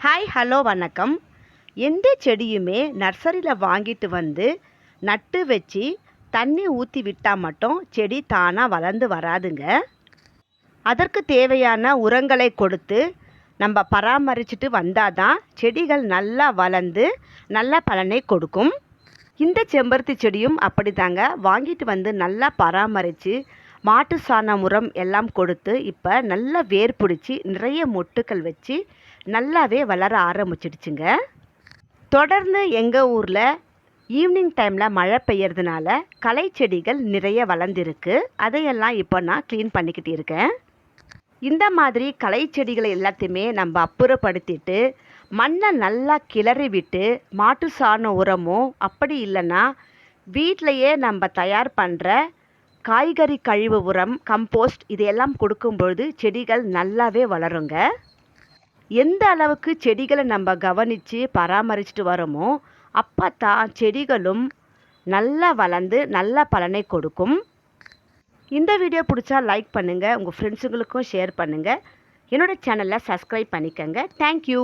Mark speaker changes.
Speaker 1: Hi hello வணக்கம். எந்த செடியுமே நர்சரியில் வாங்கிட்டு வந்து நட்டு வச்சு தண்ணி ஊற்றி விட்டால் மட்டும் செடி தானாக வளர்ந்து வராதுங்க. அதற்கு தேவையான உரங்களை கொடுத்து நம்ம பராமரிச்சுட்டு வந்தால் தான் செடிகள் நல்லா வளர்ந்து நல்ல பலனை கொடுக்கும். இந்த செம்பருத்தி செடியும் அப்படிதாங்க. வாங்கிட்டு வந்து நல்லா பராமரித்து மாட்டு சாண உரம் எல்லாம் கொடுத்து இப்போ நல்லா வேர் பிடிச்சி நிறைய மொட்டுக்கள் வச்சு நல்லாவே வளர ஆரம்பிச்சிடுச்சுங்க. தொடர்ந்து எங்கள் ஊரில் ஈவினிங் டைமில் மழை பெய்யறதுனால களை செடிகள் நிறைய வளர்ந்துருக்கு. அதையெல்லாம் இப்போ நான் க்ளீன் பண்ணிக்கிட்டு இருக்கேன். இந்த மாதிரி களை செடிகளை எல்லாத்தையுமே நம்ம அப்புறப்படுத்திட்டு மண்ணை நல்லா கிளறி விட்டு மாட்டு சாண உரமோ அப்படி இல்லைன்னா வீட்டிலையே நம்ம தயார் பண்ணுற காய்கறி கழிவு உரம், கம்போஸ்ட் இதையெல்லாம் கொடுக்கும்பொழுது செடிகள் நல்லாவே வளருங்க. எந்த அளவுக்கு செடிகளை நம்ம கவனித்து பராமரிச்சுட்டு வரோமோ அப்போ தான் செடிகளும் நல்லா வளர்ந்து நல்ல பலனை கொடுக்கும். இந்த வீடியோ பிடிச்சா லைக் பண்ணுங்கள், உங்கள் ஃப்ரெண்ட்ஸுங்களுக்கும் ஷேர் பண்ணுங்கள். என்னோடய சேனலை சப்ஸ்கிரைப் பண்ணிக்கோங்க. தேங்க்யூ.